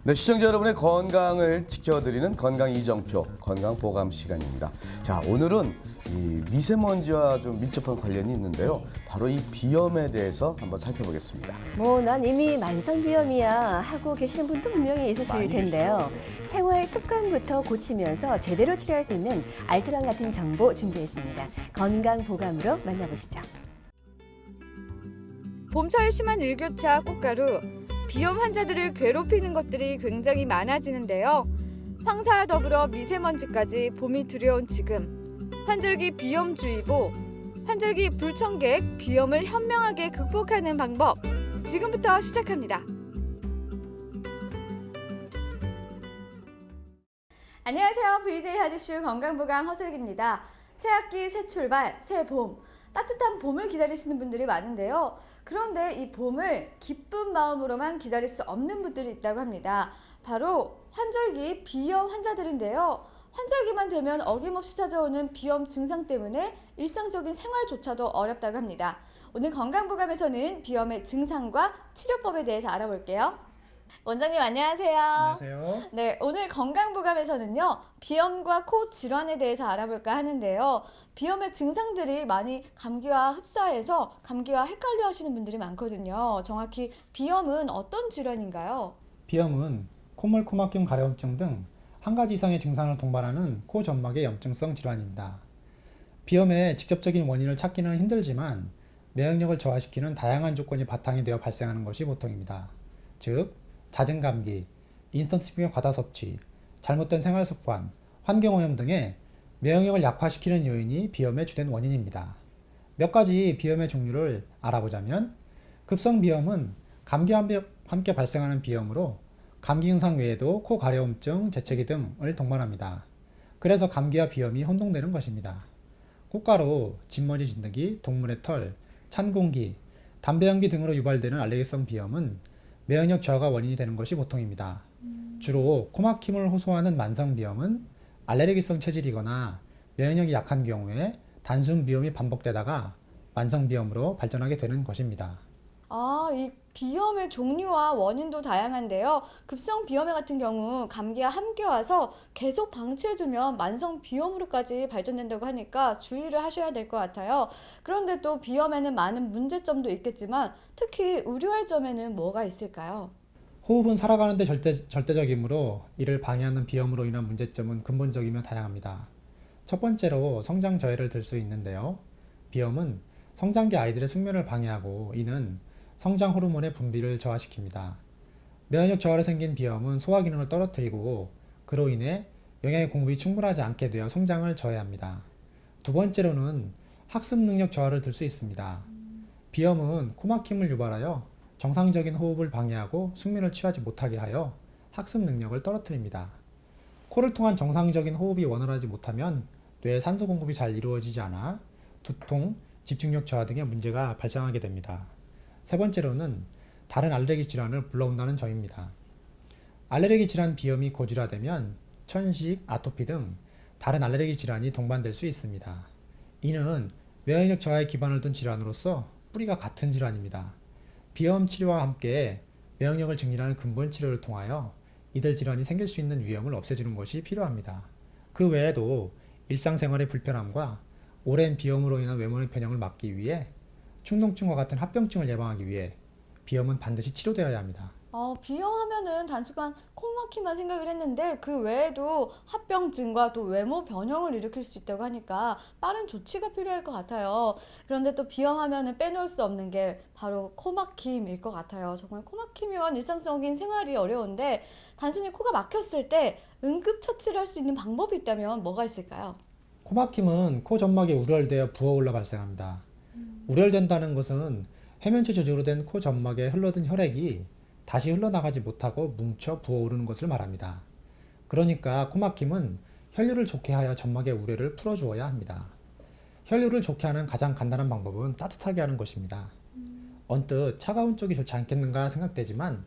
네, 시청자 여러분의 건강을 지켜드리는 건강 이정표 건강보감 시간입니다. 자, 오늘은 이 미세먼지와 좀 밀접한 관련이 있는데요. 바로 이 비염에 대해서 한번 살펴보겠습니다. 난 이미 만성비염이야 하고 계시는 분도 분명히 있으실 텐데요. 생활 습관부터 고치면서 제대로 치료할 수 있는 알뜰한 같은 정보 준비했습니다. 건강보감으로 만나보시죠. 봄철 심한 일교차, 꽃가루, 비염 환자들을 괴롭히는 것들이 굉장히 많아지는데요. 황사와 더불어 미세먼지까지 봄이 들여온 지금 환절기 비염주의보, 환절기 불청객 비염을 현명하게 극복하는 방법 지금부터 시작합니다. 안녕하세요. VJ 하디슈 건강보감 허슬기입니다. 새학기, 새 출발, 새 봄. 따뜻한 봄을 기다리시는 분들이 많은데요. 그런데 이 봄을 기쁜 마음으로만 기다릴 수 없는 분들이 있다고 합니다. 바로 환절기 비염 환자들인데요. 환절기만 되면 어김없이 찾아오는 비염 증상 때문에 일상적인 생활조차도 어렵다고 합니다. 오늘 건강보감에서는 비염의 증상과 치료법에 대해서 알아볼게요. 원장님 안녕하세요. 안녕하세요. 네, 오늘 건강보감에서는요. 비염과 코 질환에 대해서 알아볼까 하는데요. 비염의 증상들이 많이 감기와 흡사해서 감기와 헷갈려 하시는 분들이 많거든요. 정확히 비염은 어떤 질환인가요? 비염은 콧물, 코막힘, 가려움증 등 한 가지 이상의 증상을 동반하는 코 점막의 염증성 질환입니다. 비염의 직접적인 원인을 찾기는 힘들지만 면역력을 저하시키는 다양한 조건이 바탕이 되어 발생하는 것이 보통입니다. 즉, 잦은 감기, 인스턴트 식품의 과다 섭취, 잘못된 생활 습관, 환경오염 등의 면역력을 약화시키는 요인이 비염의 주된 원인입니다. 몇 가지 비염의 종류를 알아보자면 급성 비염은 감기와 함께 발생하는 비염으로 감기 증상 외에도 코 가려움증, 재채기 등을 동반합니다. 그래서 감기와 비염이 혼동되는 것입니다. 꽃가루, 진머리 진드기, 동물의 털, 찬 공기, 담배 연기 등으로 유발되는 알레르기성 비염은 면역력 저하가 원인이 되는 것이 보통입니다. 주로 코막힘을 호소하는 만성 비염은 알레르기성 체질이거나 면역력이 약한 경우에 단순 비염이 반복되다가 만성 비염으로 발전하게 되는 것입니다. 이 비염의 종류와 원인도 다양한데요. 급성 비염 같은 경우 감기와 함께 와서 계속 방치해두면 만성 비염으로까지 발전된다고 하니까 주의를 하셔야 될 것 같아요. 그런데 또 비염에는 많은 문제점도 있겠지만 특히 우려할 점에는 뭐가 있을까요? 호흡은 살아가는 데 절대적이므로 이를 방해하는 비염으로 인한 문제점은 근본적이며 다양합니다. 첫 번째로 성장 저해를 들 수 있는데요. 비염은 성장기 아이들의 숙면을 방해하고 이는 성장 호르몬의 분비를 저하시킵니다. 면역력 저하로 생긴 비염은 소화 기능을 떨어뜨리고 그로 인해 영양의 공급이 충분하지 않게 되어 성장을 저해합니다. 두 번째로는 학습 능력 저하를 들 수 있습니다. 비염은 코막힘을 유발하여 정상적인 호흡을 방해하고 숙면을 취하지 못하게 하여 학습 능력을 떨어뜨립니다. 코를 통한 정상적인 호흡이 원활하지 못하면 뇌에 산소 공급이 잘 이루어지지 않아 두통, 집중력 저하 등의 문제가 발생하게 됩니다. 세 번째로는 다른 알레르기 질환을 불러온다는 점입니다. 알레르기 질환 비염이 고질화되면 천식, 아토피 등 다른 알레르기 질환이 동반될 수 있습니다. 이는 면역력 저하에 기반을 둔 질환으로서 뿌리가 같은 질환입니다. 비염 치료와 함께 면역력을 증진하는 근본 치료를 통하여 이들 질환이 생길 수 있는 위험을 없애주는 것이 필요합니다. 그 외에도 일상생활의 불편함과 오랜 비염으로 인한 외모의 변형을 막기 위해 충농증과 같은 합병증을 예방하기 위해 비염은 반드시 치료되어야 합니다. 비염하면은 단순한 콧막힘만 생각을 했는데 그 외에도 합병증과 또 외모 변형을 일으킬 수 있다고 하니까 빠른 조치가 필요할 것 같아요. 그런데 또 비염하면은 빼놓을 수 없는 게 바로 코막힘일 것 같아요. 정말 코막힘이건 일상적인 생활이 어려운데 단순히 코가 막혔을 때 응급처치를 할 수 있는 방법이 있다면 뭐가 있을까요? 코막힘은 코 점막이 우열되어 부어올라 발생합니다. 우열된다는 것은 해면체 조직으로 된 코 점막에 흘러든 혈액이 다시 흘러나가지 못하고 뭉쳐 부어오르는 것을 말합니다. 그러니까 코막힘은 혈류를 좋게 하여 점막의 우려를 풀어주어야 합니다. 혈류를 좋게 하는 가장 간단한 방법은 따뜻하게 하는 것입니다. 언뜻 차가운 쪽이 좋지 않겠는가 생각되지만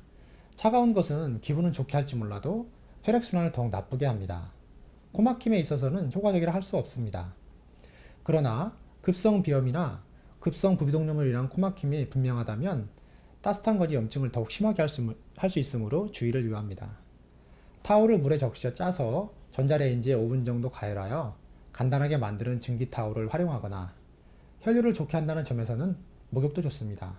차가운 것은 기분은 좋게 할지 몰라도 혈액순환을 더욱 나쁘게 합니다. 코막힘에 있어서는 효과적이라 할 수 없습니다. 그러나 급성 비염이나 급성 부비동염으로 인한 코막힘이 분명하다면 따뜻한 것이 염증을 더욱 심하게 할 수 있으므로 주의를 요합니다. 타올을 물에 적셔 짜서 전자레인지에 5분 정도 가열하여 간단하게 만드는 증기 타올을 활용하거나 혈류를 좋게 한다는 점에서는 목욕도 좋습니다.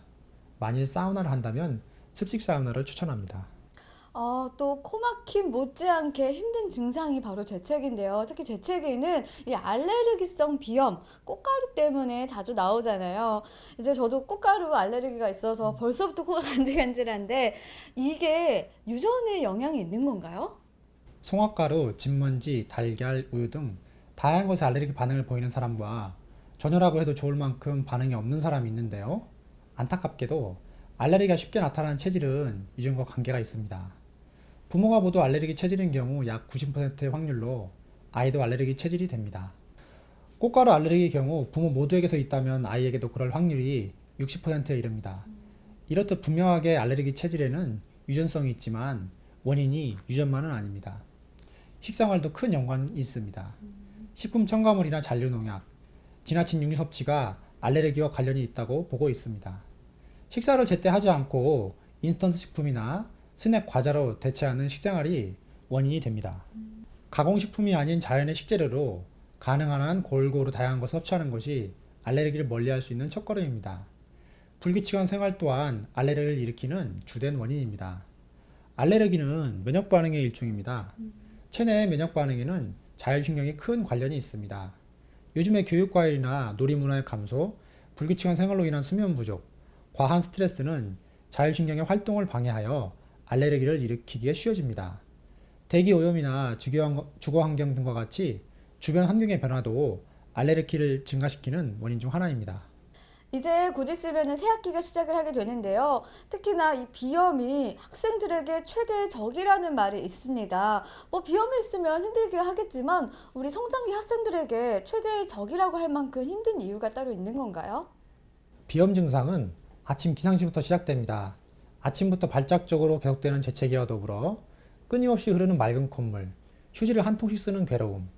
만일 사우나를 한다면 습식 사우나를 추천합니다. 또 코막힘 못지않게 힘든 증상이 바로 재채기인데요. 특히 재채기는 이 알레르기성 비염, 꽃가루 때문에 자주 나오잖아요. 이제 저도 꽃가루 알레르기가 있어서 벌써부터 코가 간질간질한데 이게 유전에 영향이 있는 건가요? 송화가루, 진먼지, 달걀, 우유 등 다양한 것에 알레르기 반응을 보이는 사람과 전혀라고 해도 좋을 만큼 반응이 없는 사람이 있는데요. 안타깝게도 알레르기가 쉽게 나타나는 체질은 유전과 관계가 있습니다. 부모가 모두 알레르기 체질인 경우 약 90%의 확률로 아이도 알레르기 체질이 됩니다. 꽃가루 알레르기의 경우 부모 모두에게서 있다면 아이에게도 그럴 확률이 60%에 이릅니다. 이렇듯 분명하게 알레르기 체질에는 유전성이 있지만 원인이 유전만은 아닙니다. 식생활도 큰 연관이 있습니다. 식품 첨가물이나 잔류농약, 지나친 육류 섭취가 알레르기와 관련이 있다고 보고 있습니다. 식사를 제때 하지 않고 인스턴트 식품이나 스낵 과자로 대체하는 식생활이 원인이 됩니다. 가공식품이 아닌 자연의 식재료로 가능한 한 골고루 다양한 것을 섭취하는 것이 알레르기를 멀리할 수 있는 첫걸음입니다. 불규칙한 생활 또한 알레르기를 일으키는 주된 원인입니다. 알레르기는 면역 반응의 일종입니다. 체내의 면역 반응에는 자율신경이 큰 관련이 있습니다. 요즘의 교육과열이나 놀이문화의 감소, 불규칙한 생활로 인한 수면 부족, 과한 스트레스는 자율신경의 활동을 방해하여 알레르기를 일으키기에 쉬워집니다. 대기 오염이나 주거 환경 등과 같이 주변 환경의 변화도 알레르기를 증가시키는 원인 중 하나입니다. 이제 곧 있으면 새학기가 시작을 하게 되는데요. 특히나 이 비염이 학생들에게 최대의 적이라는 말이 있습니다. 비염이 있으면 힘들게 하겠지만 우리 성장기 학생들에게 최대의 적이라고 할 만큼 힘든 이유가 따로 있는 건가요? 비염 증상은 아침 기상시부터 시작됩니다. 아침부터 발작적으로 계속되는 재채기와 더불어 끊임없이 흐르는 맑은 콧물, 휴지를 한 통씩 쓰는 괴로움,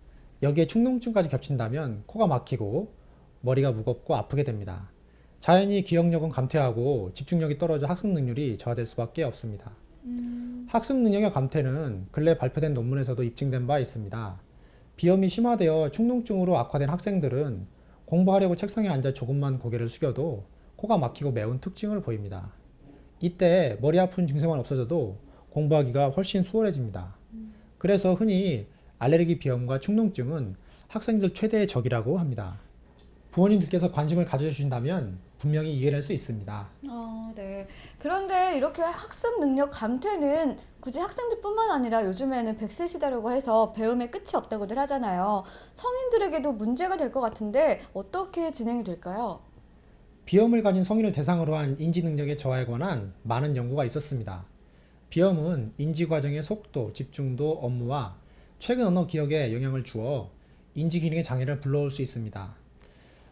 여기에 축농증까지 겹친다면 코가 막히고 머리가 무겁고 아프게 됩니다. 자연히 기억력은 감퇴하고 집중력이 떨어져 학습 능률이 저하될 수밖에 없습니다. 학습 능력의 감퇴는 근래 발표된 논문에서도 입증된 바 있습니다. 비염이 심화되어 축농증으로 악화된 학생들은 공부하려고 책상에 앉아 조금만 고개를 숙여도 코가 막히고 매운 특징을 보입니다. 이때 머리 아픈 증세만 없어져도 공부하기가 훨씬 수월해집니다. 그래서 흔히 알레르기 비염과 축농증은 학생들 최대의 적이라고 합니다. 부모님들께서 관심을 가져주신다면 분명히 이겨낼 수 있습니다. 네. 그런데 이렇게 학습 능력 감퇴는 굳이 학생들뿐만 아니라 요즘에는 100세 시대라고 해서 배움에 끝이 없다고들 하잖아요. 성인들에게도 문제가 될 것 같은데 어떻게 진행이 될까요? 비염을 가진 성인을 대상으로 한 인지 능력의 저하에 관한 많은 연구가 있었습니다. 비염은 인지 과정의 속도, 집중도, 업무와 최근 언어 기억에 영향을 주어 인지 기능의 장애를 불러올 수 있습니다.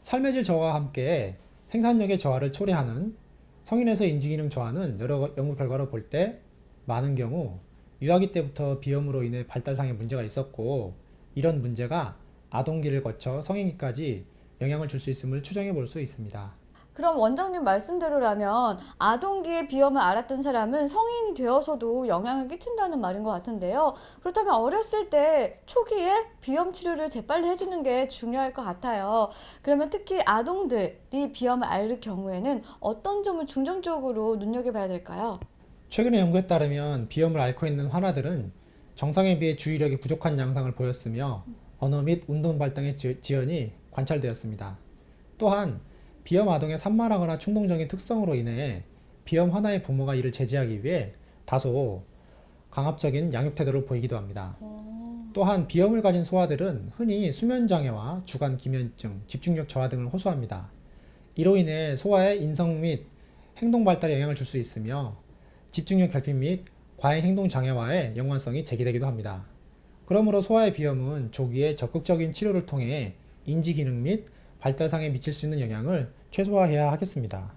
삶의 질 저하와 함께 생산력의 저하를 초래하는 성인에서의 인지 기능 저하는 여러 연구 결과로 볼 때 많은 경우 유아기 때부터 비염으로 인해 발달상의 문제가 있었고 이런 문제가 아동기를 거쳐 성인기까지 영향을 줄 수 있음을 추정해 볼 수 있습니다. 그럼 원장님 말씀대로라면 아동기에 비염을 앓았던 사람은 성인이 되어서도 영향을 끼친다는 말인 것 같은데요. 그렇다면 어렸을 때 초기에 비염 치료를 재빨리 해주는 게 중요할 것 같아요. 그러면 특히 아동들이 비염을 앓을 경우에는 어떤 점을 중점적으로 눈여겨봐야 될까요? 최근의 연구에 따르면 비염을 앓고 있는 환아들은 정상에 비해 주의력이 부족한 양상을 보였으며 언어 및 운동 발달의 지연이 관찰되었습니다. 또한 비염 아동의 산만하거나 충동적인 특성으로 인해 비염 환아의 부모가 이를 제지하기 위해 다소 강압적인 양육 태도를 보이기도 합니다. 또한 비염을 가진 소아들은 흔히 수면장애와 주간 기면증, 집중력 저하 등을 호소합니다. 이로 인해 소아의 인성 및 행동 발달에 영향을 줄 수 있으며 집중력 결핍 및 과잉 행동 장애와의 연관성이 제기되기도 합니다. 그러므로 소아의 비염은 조기에 적극적인 치료를 통해 인지 기능 및 발달상에 미칠 수 있는 영향을 최소화해야 하겠습니다.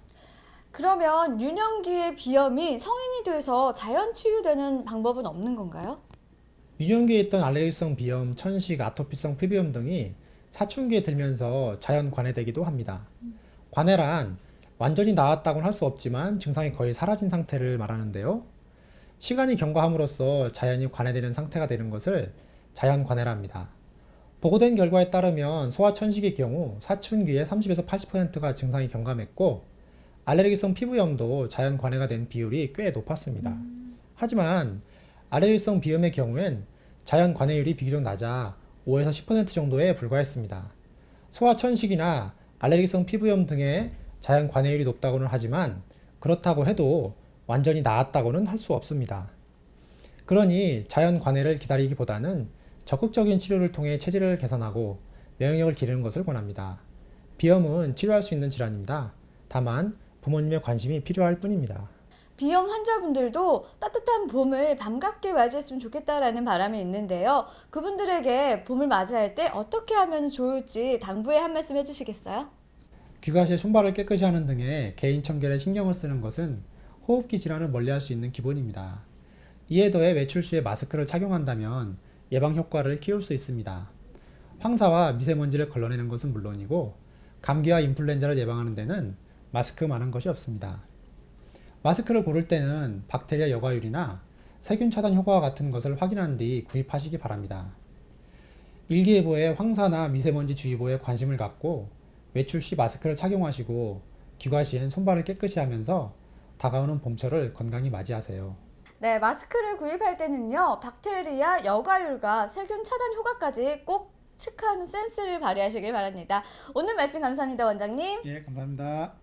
그러면 유년기의 비염이 성인이 돼서 자연 치유되는 방법은 없는 건가요? 유년기에 있던 알레르기성 비염, 천식, 아토피성 피부염 등이 사춘기에 들면서 자연 관해되기도 합니다. 관해란 완전히 나았다고는 할 수 없지만 증상이 거의 사라진 상태를 말하는데요. 시간이 경과함으로써 자연이 관해되는 상태가 되는 것을 자연관해라 합니다. 보고된 결과에 따르면 소아천식의 경우 사춘기에 30에서 80%가 증상이 경감했고 알레르기성 피부염도 자연관해가 된 비율이 꽤 높았습니다. 하지만 알레르기성 비염의 경우엔 자연관해율이 비교적 낮아 5에서 10% 정도에 불과했습니다. 소아천식이나 알레르기성 피부염 등의 자연관해율이 높다고는 하지만 그렇다고 해도 완전히 나았다고는 할 수 없습니다. 그러니 자연관해를 기다리기보다는 적극적인 치료를 통해 체질을 개선하고 면역력을 기르는 것을 권합니다. 비염은 치료할 수 있는 질환입니다. 다만 부모님의 관심이 필요할 뿐입니다. 비염 환자분들도 따뜻한 봄을 반갑게 맞이했으면 좋겠다라는 바람이 있는데요. 그분들에게 봄을 맞이할 때 어떻게 하면 좋을지 당부에 한 말씀 해주시겠어요? 귀가 시에 손발을 깨끗이 하는 등의 개인 청결에 신경을 쓰는 것은 호흡기 질환을 멀리할 수 있는 기본입니다. 이에 더해 외출 시에 마스크를 착용한다면 예방 효과를 키울 수 있습니다. 황사와 미세먼지를 걸러내는 것은 물론이고 감기와 인플루엔자를 예방하는 데는 마스크만한 것이 없습니다. 마스크를 고를 때는 박테리아 여과율이나 세균 차단 효과와 같은 것을 확인한 뒤 구입하시기 바랍니다. 일기예보에 황사나 미세먼지 주의보에 관심을 갖고 외출 시 마스크를 착용하시고 귀가 시엔 손발을 깨끗이 하면서 다가오는 봄철을 건강히 맞이하세요. 네, 마스크를 구입할 때는요, 박테리아 여과율과 세균 차단 효과까지 꼭 체크하는 센스를 발휘하시길 바랍니다. 오늘 말씀 감사합니다, 원장님. 예, 감사합니다.